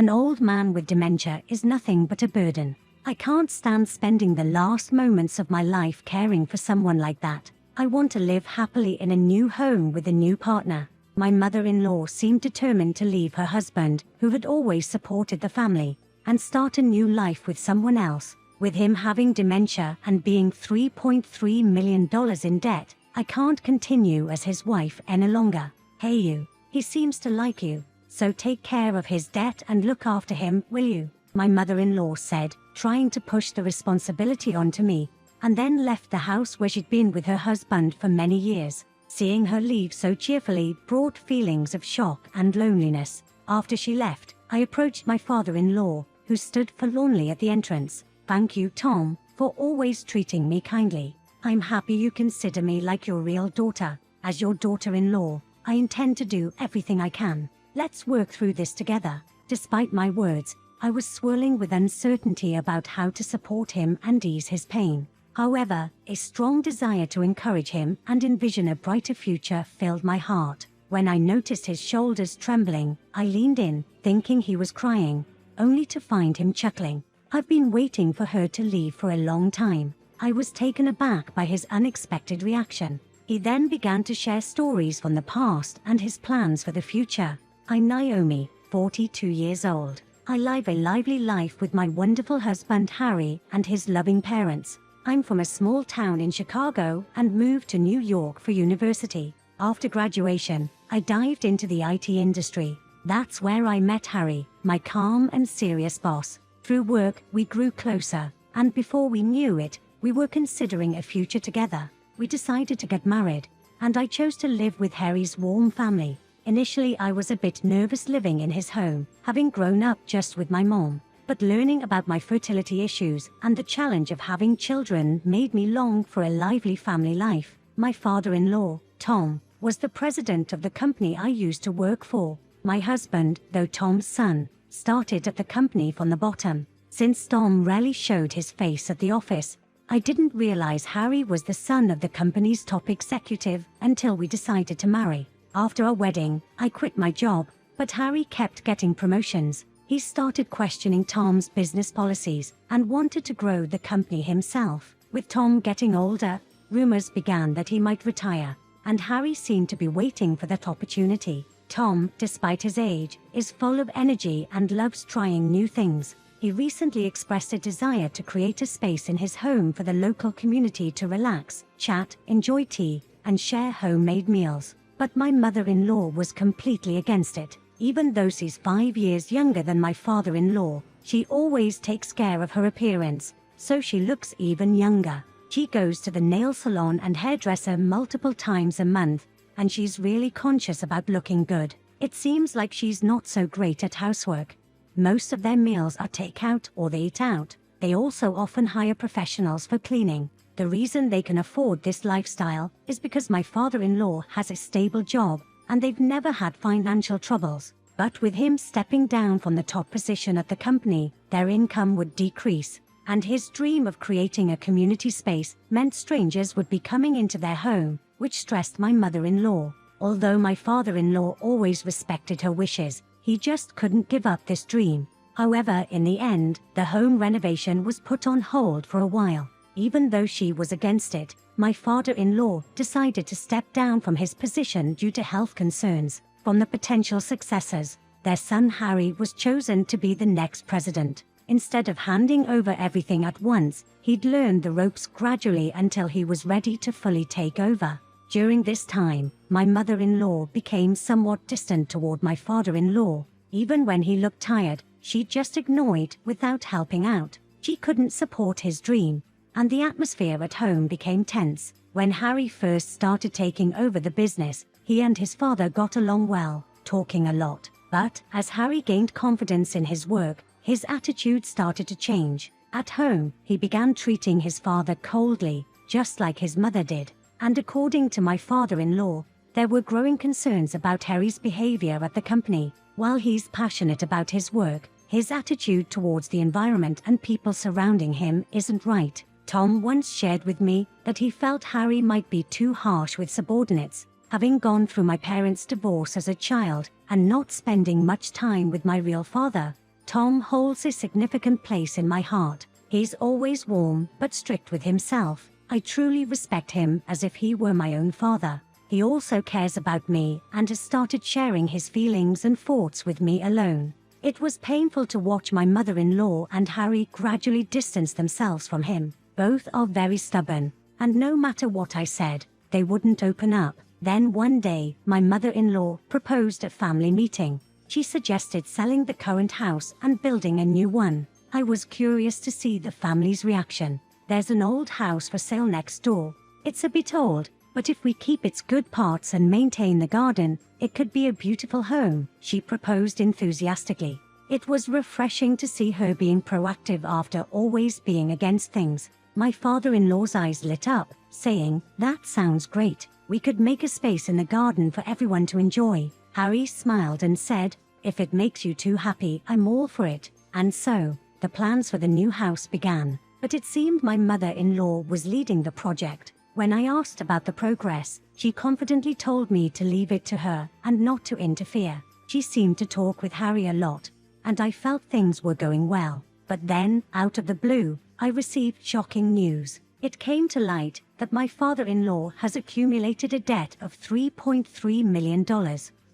An old man with dementia is nothing but a burden. I can't stand spending the last moments of my life caring for someone like that. I want to live happily in a new home with a new partner. My mother-in-law seemed determined to leave her husband, who had always supported the family, and start a new life with someone else. With him having dementia and being $3.3 million in debt, I can't continue as his wife any longer. Hey you, he seems to like you, so take care of his debt and look after him, will you? My mother-in-law said, trying to push the responsibility onto me, and then left the house where she'd been with her husband for many years. Seeing her leave so cheerfully brought feelings of shock and loneliness. After she left, I approached my father-in-law, who stood forlornly at the entrance. Thank you, Tom, for always treating me kindly. I'm happy you consider me like your real daughter. As your daughter-in-law, I intend to do everything I can. Let's work through this together. Despite my words, I was swirling with uncertainty about how to support him and ease his pain. However, a strong desire to encourage him and envision a brighter future filled my heart. When I noticed his shoulders trembling, I leaned in, thinking he was crying, only to find him chuckling. I've been waiting for her to leave for a long time. I was taken aback by his unexpected reaction. He then began to share stories from the past and his plans for the future. I'm Naomi, 42 years old. I live a lively life with my wonderful husband Harry and his loving parents. I'm from a small town in Chicago and moved to New York for university. After graduation, I dived into the IT industry. That's where I met Harry, my calm and serious boss. Through work, we grew closer, and before we knew it, we were considering a future together. We decided to get married, and I chose to live with Harry's warm family. Initially, I was a bit nervous living in his home, having grown up just with my mom. But learning about my fertility issues and the challenge of having children made me long for a lively family life. My father-in-law, Tom, was the president of the company I used to work for. My husband, though Tom's son, started at the company from the bottom. Since Tom rarely showed his face at the office, I didn't realize Harry was the son of the company's top executive until we decided to marry. After our wedding, I quit my job, but Harry kept getting promotions. He started questioning Tom's business policies and wanted to grow the company himself. With Tom getting older, rumors began that he might retire, and Harry seemed to be waiting for that opportunity. Tom, despite his age, is full of energy and loves trying new things. He recently expressed a desire to create a space in his home for the local community to relax, chat, enjoy tea, and share homemade meals. But my mother-in-law was completely against it. Even though she's 5 years younger than my father-in-law, she always takes care of her appearance, so she looks even younger. She goes to the nail salon and hairdresser multiple times a month, and she's really conscious about looking good. It seems like she's not so great at housework. Most of their meals are takeout or they eat out. They also often hire professionals for cleaning. The reason they can afford this lifestyle is because my father-in-law has a stable job, and they've never had financial troubles. But with him stepping down from the top position at the company, their income would decrease, and his dream of creating a community space meant strangers would be coming into their home, which stressed my mother-in-law. Although my father-in-law always respected her wishes, he just couldn't give up this dream. However, in the end, the home renovation was put on hold for a while. Even though she was against it, my father-in-law decided to step down from his position due to health concerns. From the potential successors, their son Harry was chosen to be the next president. Instead of handing over everything at once, he'd learned the ropes gradually until he was ready to fully take over. During this time, my mother-in-law became somewhat distant toward my father-in-law. Even when he looked tired, she just ignored without helping out. She couldn't support his dream, and the atmosphere at home became tense. When Harry first started taking over the business, he and his father got along well, talking a lot. But as Harry gained confidence in his work, his attitude started to change. At home, he began treating his father coldly, just like his mother did. And according to my father-in-law, there were growing concerns about Harry's behavior at the company. While he's passionate about his work, his attitude towards the environment and people surrounding him isn't right. Tom once shared with me that he felt Harry might be too harsh with subordinates. Having gone through my parents' divorce as a child and not spending much time with my real father, Tom holds a significant place in my heart. He's always warm but strict with himself. I truly respect him as if he were my own father. He also cares about me and has started sharing his feelings and thoughts with me alone. It was painful to watch my mother-in-law and Harry gradually distance themselves from him. Both are very stubborn, and no matter what I said, they wouldn't open up. Then one day, my mother-in-law proposed at family meeting. She suggested selling the current house and building a new one. I was curious to see the family's reaction. There's an old house for sale next door. It's a bit old, but if we keep its good parts and maintain the garden, it could be a beautiful home, she proposed enthusiastically. It was refreshing to see her being proactive after always being against things. My father-in-law's eyes lit up, saying, "That sounds great. We could make a space in the garden for everyone to enjoy." Harry smiled and said, "If it makes you too happy, I'm all for it." And so, the plans for the new house began. But it seemed my mother-in-law was leading the project. When I asked about the progress, she confidently told me to leave it to her and not to interfere. She seemed to talk with Harry a lot, and I felt things were going well. But then, out of the blue, I received shocking news. It came to light that my father-in-law has accumulated a debt of $3.3 million.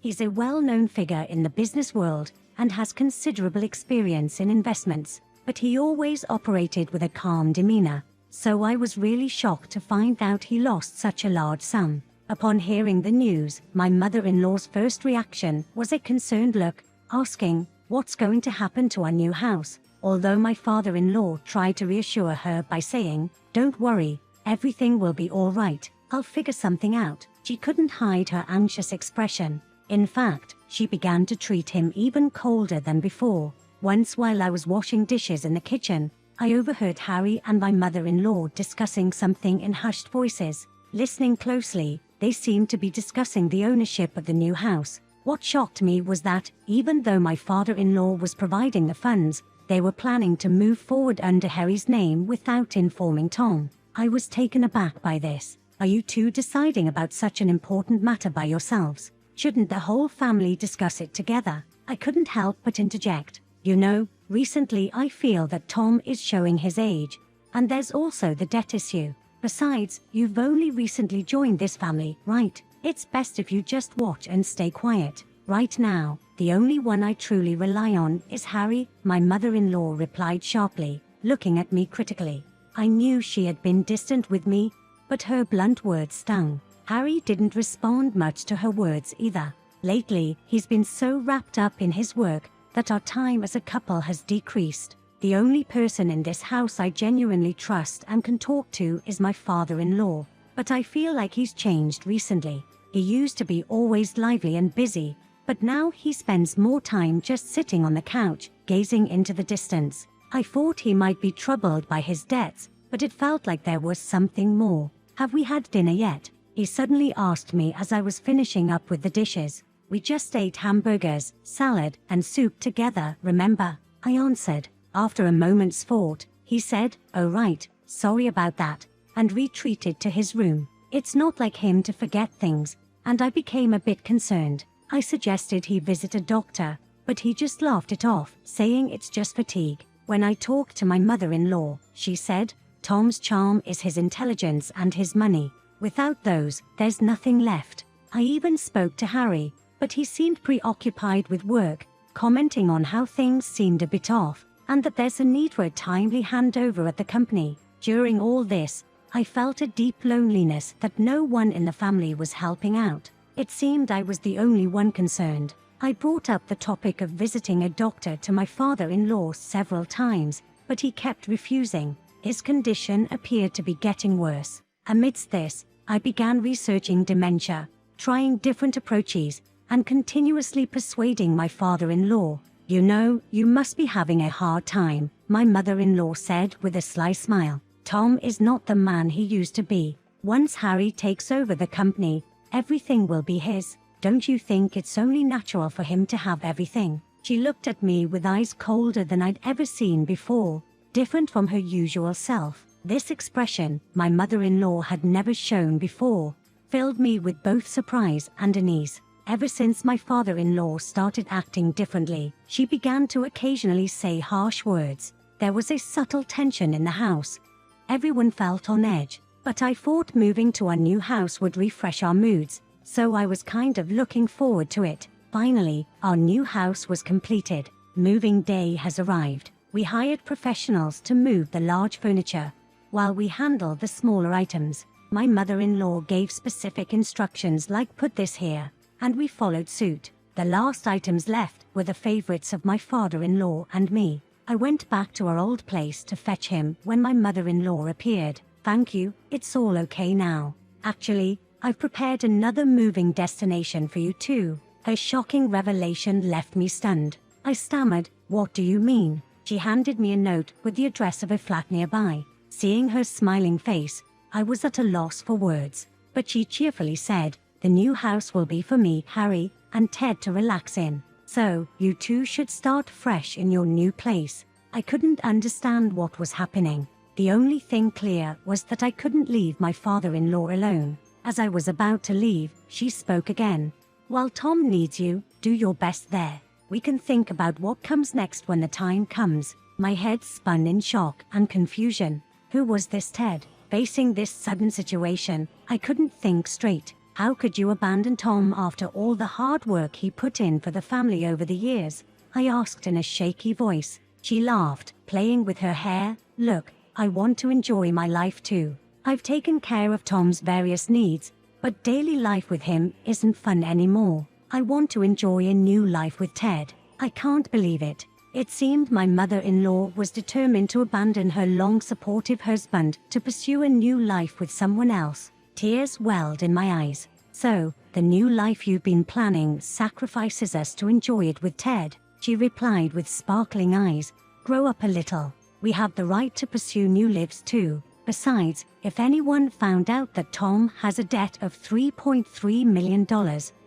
He's a well-known figure in the business world and has considerable experience in investments, but he always operated with a calm demeanor. So I was really shocked to find out he lost such a large sum. Upon hearing the news, my mother-in-law's first reaction was a concerned look, asking, "What's going to happen to our new house?" Although my father-in-law tried to reassure her by saying, "Don't worry, everything will be all right. I'll figure something out." She couldn't hide her anxious expression. In fact, she began to treat him even colder than before. Once while I was washing dishes in the kitchen, I overheard Harry and my mother-in-law discussing something in hushed voices. Listening closely, they seemed to be discussing the ownership of the new house. What shocked me was that, even though my father-in-law was providing the funds, they were planning to move forward under Harry's name without informing Tom. I was taken aback by this. Are you two deciding about such an important matter by yourselves? Shouldn't the whole family discuss it together? I couldn't help but interject. You know, recently I feel that Tom is showing his age, and there's also the debt issue. Besides, you've only recently joined this family, right? It's best if you just watch and stay quiet. Right now, the only one I truly rely on is Harry, my mother-in-law replied sharply, looking at me critically. I knew she had been distant with me, but her blunt words stung. Harry didn't respond much to her words either. Lately, he's been so wrapped up in his work that our time as a couple has decreased. The only person in this house I genuinely trust and can talk to is my father-in-law, but I feel like he's changed recently. He used to be always lively and busy, but now he spends more time just sitting on the couch, gazing into the distance. I thought he might be troubled by his debts, but it felt like there was something more. "Have we had dinner yet?" he suddenly asked me as I was finishing up with the dishes. "We just ate hamburgers, salad, and soup together, remember?" I answered. After a moment's thought, he said, "Oh right, sorry about that," and retreated to his room. It's not like him to forget things, and I became a bit concerned. I suggested he visit a doctor, but he just laughed it off, saying it's just fatigue. When I talked to my mother-in-law, she said, "Tom's charm is his intelligence and his money. Without those, there's nothing left." I even spoke to Harry, but he seemed preoccupied with work, commenting on how things seemed a bit off, and that there's a need for a timely handover at the company. During all this, I felt a deep loneliness that no one in the family was helping out. It seemed I was the only one concerned. I brought up the topic of visiting a doctor to my father-in-law several times, but he kept refusing. His condition appeared to be getting worse. Amidst this, I began researching dementia, trying different approaches, and continuously persuading my father-in-law. "You know, you must be having a hard time," my mother-in-law said with a sly smile. "Tom is not the man he used to be. Once Harry takes over the company, everything will be his. Don't you think it's only natural for him to have everything?" She looked at me with eyes colder than I'd ever seen before, different from her usual self. This expression, my mother-in-law had never shown before, filled me with both surprise and unease. Ever since my father-in-law started acting differently, she began to occasionally say harsh words. There was a subtle tension in the house. Everyone felt on edge, but I thought moving to our new house would refresh our moods, so I was kind of looking forward to it. Finally, our new house was completed. Moving day has arrived. We hired professionals to move the large furniture, while we handled the smaller items. My mother-in-law gave specific instructions like put this here, and we followed suit. The last items left were the favorites of my father-in-law and me. I went back to our old place to fetch him when my mother-in-law appeared. Thank you, it's all okay now. Actually, I've prepared another moving destination for you too. Her shocking revelation left me stunned. I stammered, what do you mean? She handed me a note with the address of a flat nearby. Seeing her smiling face, I was at a loss for words, but she cheerfully said, the new house will be for me, Harry, and Ted to relax in. So, you two should start fresh in your new place. I couldn't understand what was happening. The only thing clear was that I couldn't leave my father-in-law alone. As I was about to leave, she spoke again. While Tom needs you, do your best there. We can think about what comes next when the time comes. My head spun in shock and confusion. Who was this Ted? Facing this sudden situation, I couldn't think straight. How could you abandon Tom after all the hard work he put in for the family over the years? I asked in a shaky voice. She laughed, playing with her hair. Look, I want to enjoy my life too. I've taken care of Tom's various needs, but daily life with him isn't fun anymore. I want to enjoy a new life with Ted. I can't believe it. It seemed my mother-in-law was determined to abandon her long supportive husband to pursue a new life with someone else. Tears welled in my eyes. So, the new life you've been planning sacrifices us to enjoy it with Ted, she replied with sparkling eyes. Grow up a little. We have the right to pursue new lives too. Besides, if anyone found out that Tom has a debt of $3.3 million,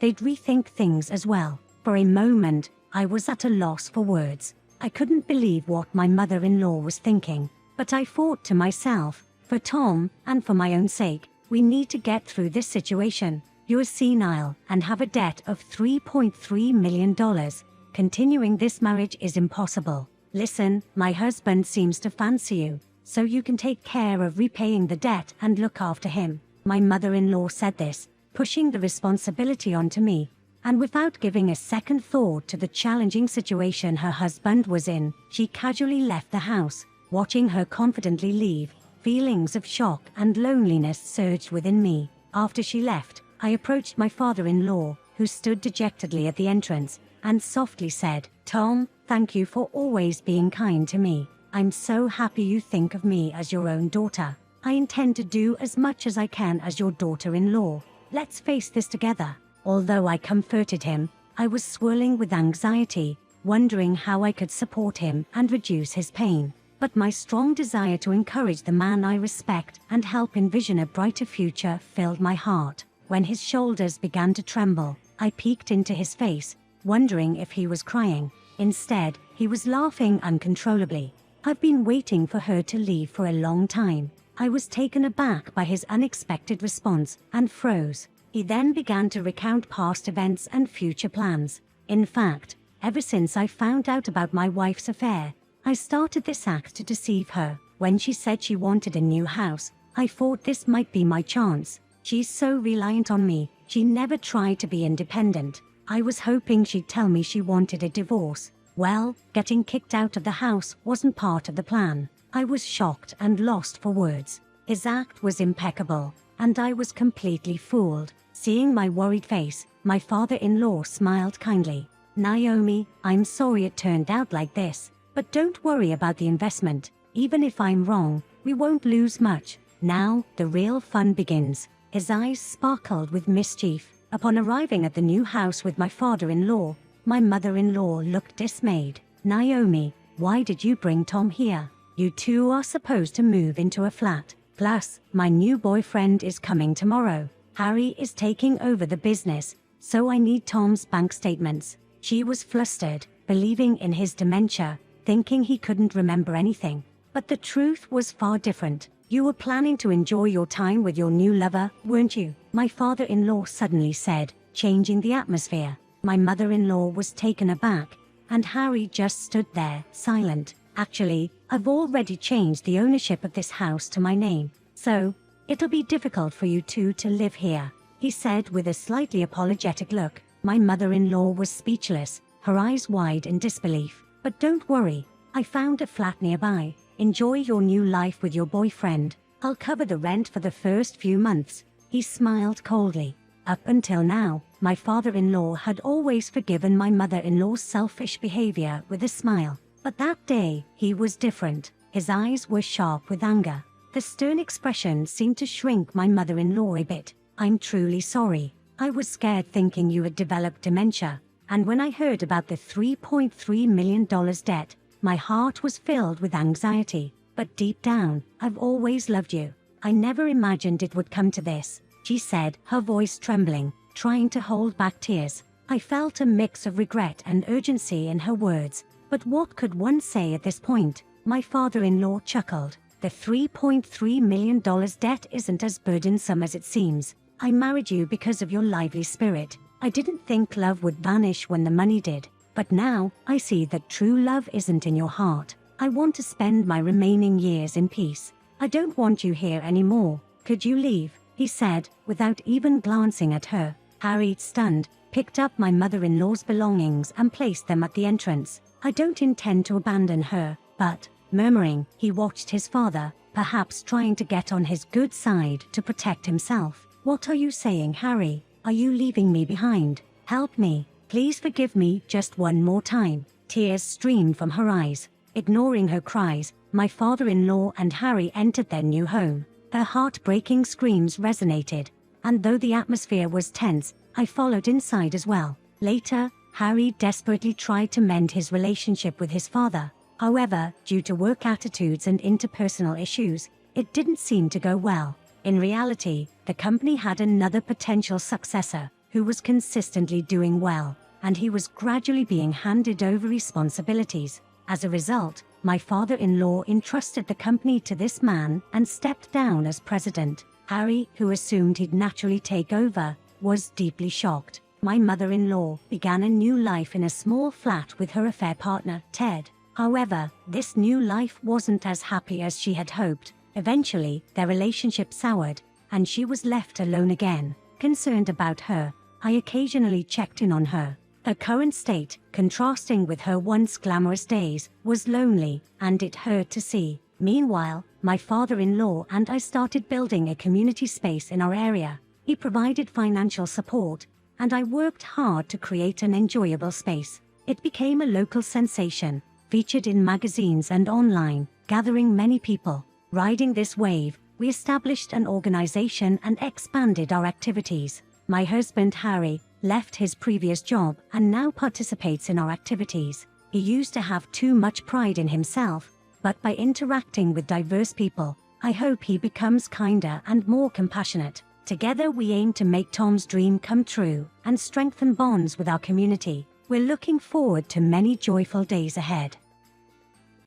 they'd rethink things as well. For a moment, I was at a loss for words. I couldn't believe what my mother-in-law was thinking, but I thought to myself, for Tom, and for my own sake, we need to get through this situation. You're senile and have a debt of $3.3 million. Continuing this marriage is impossible. Listen, my husband seems to fancy you, so you can take care of repaying the debt and look after him. My mother-in-law said this, pushing the responsibility onto me, and without giving a second thought to the challenging situation her husband was in, she casually left the house. Watching her confidently leave, feelings of shock and loneliness surged within me. After she left, I approached my father-in-law, who stood dejectedly at the entrance, and softly said, Tom, thank you for always being kind to me. I'm so happy you think of me as your own daughter. I intend to do as much as I can as your daughter-in-law. Let's face this together. Although I comforted him, I was swirling with anxiety, wondering how I could support him and reduce his pain. But my strong desire to encourage the man I respect and help envision a brighter future filled my heart. When his shoulders began to tremble, I peeked into his face, wondering if he was crying. Instead, he was laughing uncontrollably. I've been waiting for her to leave for a long time. I was taken aback by his unexpected response and froze. He then began to recount past events and future plans. In fact, ever since I found out about my wife's affair, I started this act to deceive her. When she said she wanted a new house, I thought this might be my chance. She's so reliant on me, she never tried to be independent. I was hoping she'd tell me she wanted a divorce. Well, getting kicked out of the house wasn't part of the plan. I was shocked and lost for words. His act was impeccable, and I was completely fooled. Seeing my worried face, my father-in-law smiled kindly. Naomi, I'm sorry it turned out like this, but don't worry about the investment. Even if I'm wrong, we won't lose much. Now, the real fun begins. His eyes sparkled with mischief. Upon arriving at the new house with my father-in-law, my mother-in-law looked dismayed. Naomi, why did you bring Tom here? You two are supposed to move into a flat. Plus, my new boyfriend is coming tomorrow. Harry is taking over the business, so I need Tom's bank statements. She was flustered, believing in his dementia, thinking he couldn't remember anything. But the truth was far different. You were planning to enjoy your time with your new lover, weren't you? My father-in-law suddenly said, changing the atmosphere. My mother-in-law was taken aback, and Harry just stood there, silent. Actually, I've already changed the ownership of this house to my name, so it'll be difficult for you two to live here, he said with a slightly apologetic look. My mother-in-law was speechless, her eyes wide in disbelief. But don't worry, I found a flat nearby. Enjoy your new life with your boyfriend. I'll cover the rent for the first few months. He smiled coldly. Up until now, my father-in-law had always forgiven my mother-in-law's selfish behavior with a smile. But that day, he was different. His eyes were sharp with anger. The stern expression seemed to shrink my mother-in-law a bit. I'm truly sorry. I was scared thinking you had developed dementia. And when I heard about the $3.3 million debt, my heart was filled with anxiety. But deep down, I've always loved you. I never imagined it would come to this, she said, her voice trembling, trying to hold back tears. I felt a mix of regret and urgency in her words. But what could one say at this point? My father-in-law chuckled. The $3.3 million debt isn't as burdensome as it seems. I married you because of your lively spirit. I didn't think love would vanish when the money did. But now, I see that true love isn't in your heart. I want to spend my remaining years in peace. I don't want you here anymore. Could you leave? He said, without even glancing at her. Harry, stunned, picked up my mother-in-law's belongings and placed them at the entrance. I don't intend to abandon her, but, murmuring, he watched his father, perhaps trying to get on his good side to protect himself. What are you saying, Harry? Are you leaving me behind? Help me. Please forgive me just one more time. Tears streamed from her eyes. Ignoring her cries, my father-in-law and Harry entered their new home. Her heartbreaking screams resonated, and though the atmosphere was tense, I followed inside as well. Later, Harry desperately tried to mend his relationship with his father. However, due to work attitudes and interpersonal issues, it didn't seem to go well. In reality, the company had another potential successor, who was consistently doing well, and he was gradually being handed over responsibilities. As a result, my father-in-law entrusted the company to this man and stepped down as president. Harry, who assumed he'd naturally take over, was deeply shocked. My mother-in-law began a new life in a small flat with her affair partner, Ted. However, this new life wasn't as happy as she had hoped. Eventually, their relationship soured, and she was left alone again. Concerned about her, I occasionally checked in on her. Her current state, contrasting with her once glamorous days, was lonely, and it hurt to see. Meanwhile, my father-in-law and I started building a community space in our area. He provided financial support, and I worked hard to create an enjoyable space. It became a local sensation, featured in magazines and online, gathering many people. Riding this wave, we established an organization and expanded our activities. My husband Harry left his previous job and now participates in our activities. He used to have too much pride in himself, but by interacting with diverse people, I hope he becomes kinder and more compassionate. Together we aim to make Tom's dream come true and strengthen bonds with our community. We're looking forward to many joyful days ahead.